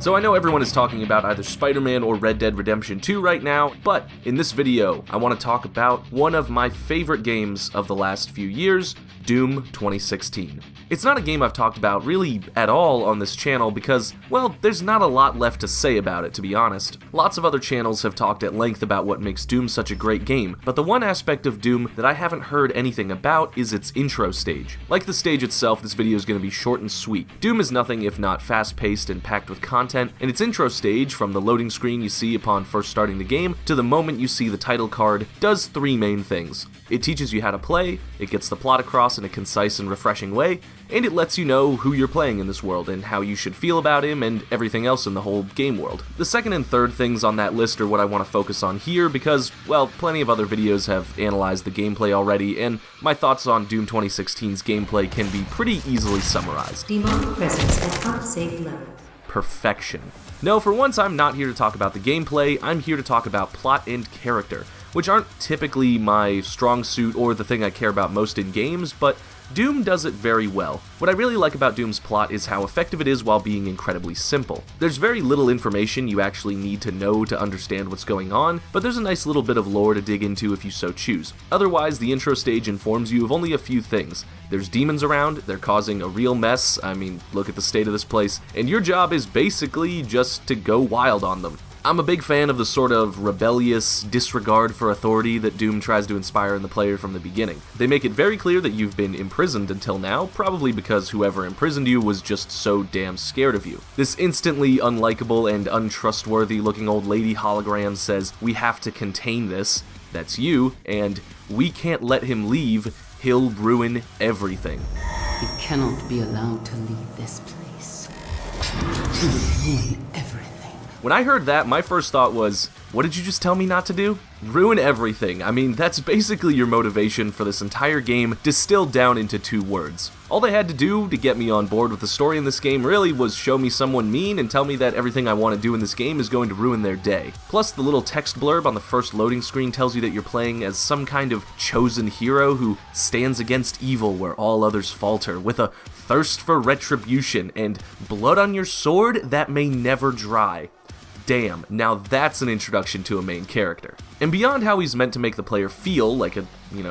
So I know everyone is talking about either Spider-Man or Red Dead Redemption 2 right now, but in this video, I want to talk about one of my favorite games of the last few years, Doom 2016. It's not a game I've talked about really at all on this channel because, well, there's not a lot left to say about it, to be honest. Lots of other channels have talked at length about what makes Doom such a great game, but the one aspect of Doom that I haven't heard anything about is its intro stage. Like the stage itself, this video is going to be short and sweet. Doom is nothing if not fast-paced and packed with content, and its intro stage, from the loading screen you see upon first starting the game to the moment you see the title card, does three main things. It teaches you how to play, it gets the plot across in a concise and refreshing way, and it lets you know who you're playing in this world and how you should feel about him and everything else in the whole game world. The second and third things on that list are what I want to focus on here because, well, plenty of other videos have analyzed the gameplay already, and my thoughts on Doom 2016's gameplay can be pretty easily summarized. Demonic presence at unsafe level. Perfection. No, for once I'm not here to talk about the gameplay, I'm here to talk about plot and character, which aren't typically my strong suit or the thing I care about most in games, but Doom does it very well. What I really like about Doom's plot is how effective it is while being incredibly simple. There's very little information you actually need to know to understand what's going on, but there's a nice little bit of lore to dig into if you so choose. Otherwise, the intro stage informs you of only a few things. There's demons around, they're causing a real mess, I mean, look at the state of this place, and your job is basically just to go wild on them. I'm a big fan of the sort of rebellious disregard for authority that Doom tries to inspire in the player from the beginning. They make it very clear that you've been imprisoned until now, probably because whoever imprisoned you was just so damn scared of you. This instantly unlikable and untrustworthy looking old lady hologram says, "We have to contain this," that's you, and "We can't let him leave, he'll ruin everything." He cannot be allowed to leave this place. He will ruin everything. When I heard that, my first thought was, what did you just tell me not to do? Ruin everything. I mean, that's basically your motivation for this entire game distilled down into 2 words. All they had to do to get me on board with the story in this game really was show me someone mean and tell me that everything I want to do in this game is going to ruin their day. Plus, the little text blurb on the first loading screen tells you that you're playing as some kind of chosen hero who stands against evil where all others falter, with a thirst for retribution and blood on your sword that may never dry. Damn, now that's an introduction to a main character. And beyond how he's meant to make the player feel like a,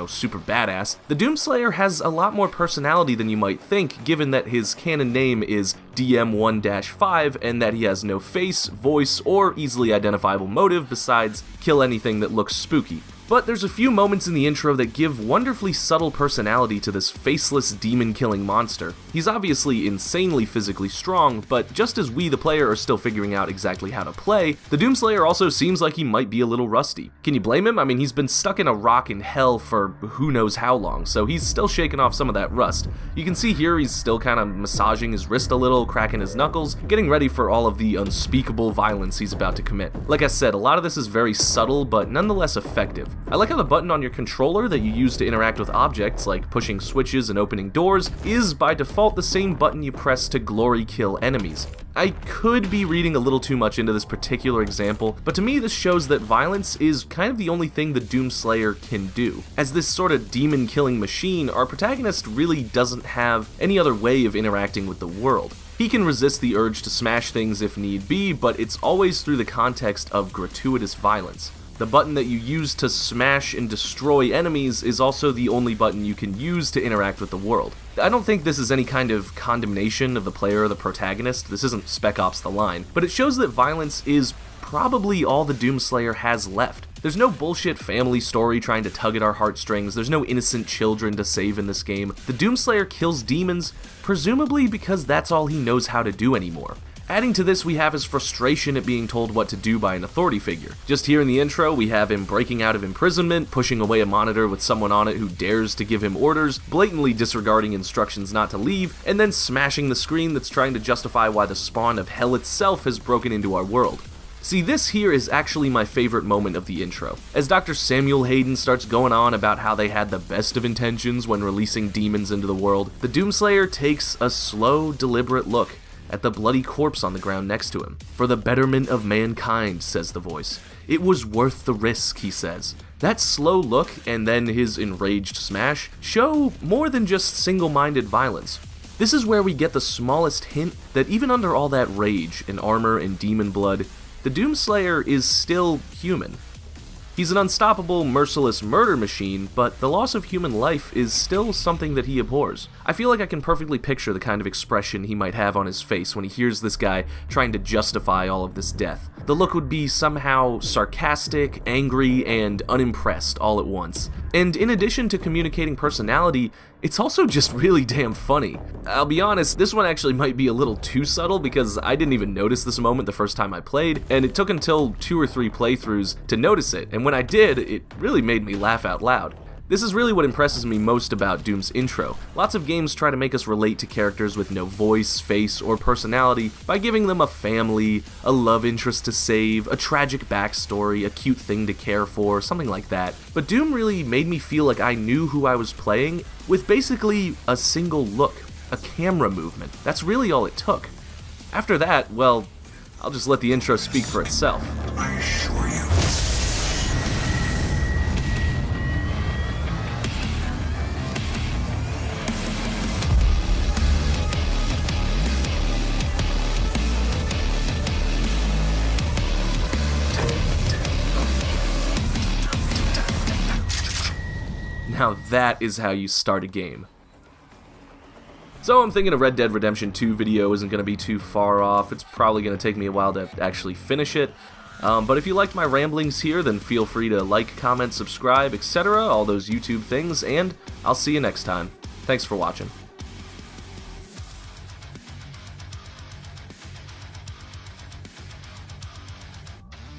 super badass, the Doomslayer has a lot more personality than you might think, given that his canon name is DM1-5 and that he has no face, voice, or easily identifiable motive besides kill anything that looks spooky. But there's a few moments in the intro that give wonderfully subtle personality to this faceless demon-killing monster. He's obviously insanely physically strong, but just as we, the player, are still figuring out exactly how to play, the Doomslayer also seems like he might be a little rusty. Can you blame him? I mean, he's been stuck in a rock in hell for who knows how long, so he's still shaking off some of that rust. You can see here he's still kind of massaging his wrist a little, cracking his knuckles, getting ready for all of the unspeakable violence he's about to commit. Like I said, a lot of this is very subtle, but nonetheless effective. I like how the button on your controller that you use to interact with objects, like pushing switches and opening doors, is by default the same button you press to glory kill enemies. I could be reading a little too much into this particular example, but to me this shows that violence is kind of the only thing the Doomslayer can do. As this sort of demon-killing machine, our protagonist really doesn't have any other way of interacting with the world. He can resist the urge to smash things if need be, but it's always through the context of gratuitous violence. The button that you use to smash and destroy enemies is also the only button you can use to interact with the world. I don't think this is any kind of condemnation of the player or the protagonist, this isn't Spec Ops The Line, but it shows that violence is probably all the Doomslayer has left. There's no bullshit family story trying to tug at our heartstrings, there's no innocent children to save in this game. The Doomslayer kills demons, presumably because that's all he knows how to do anymore. Adding to this, we have his frustration at being told what to do by an authority figure. Just here in the intro, we have him breaking out of imprisonment, pushing away a monitor with someone on it who dares to give him orders, blatantly disregarding instructions not to leave, and then smashing the screen that's trying to justify why the spawn of hell itself has broken into our world. See, this here is actually my favorite moment of the intro. As Dr. Samuel Hayden starts going on about how they had the best of intentions when releasing demons into the world, the Doomslayer takes a slow, deliberate look at the bloody corpse on the ground next to him. "For the betterment of mankind," says the voice. "It was worth the risk," he says. That slow look and then his enraged smash show more than just single-minded violence. This is where we get the smallest hint that even under all that rage and armor and demon blood, the Doomslayer is still human. He's an unstoppable, merciless murder machine, but the loss of human life is still something that he abhors. I feel like I can perfectly picture the kind of expression he might have on his face when he hears this guy trying to justify all of this death. The look would be somehow sarcastic, angry, and unimpressed all at once. And in addition to communicating personality, it's also just really damn funny. I'll be honest, this one actually might be a little too subtle because I didn't even notice this moment the first time I played, and it took until 2 or 3 playthroughs to notice it, and when I did, it really made me laugh out loud. This is really what impresses me most about Doom's intro. Lots of games try to make us relate to characters with no voice, face, or personality by giving them a family, a love interest to save, a tragic backstory, a cute thing to care for, something like that. But Doom really made me feel like I knew who I was playing with basically a single look, a camera movement. That's really all it took. After that, well, I'll just let the intro speak for itself. I assure you. Now that is how you start a game. So I'm thinking a Red Dead Redemption 2 video isn't going to be too far off. It's probably going to take me a while to actually finish it. But if you liked my ramblings here, then feel free to like, comment, subscribe, etc., all those YouTube things, and I'll see you next time. Thanks for watching.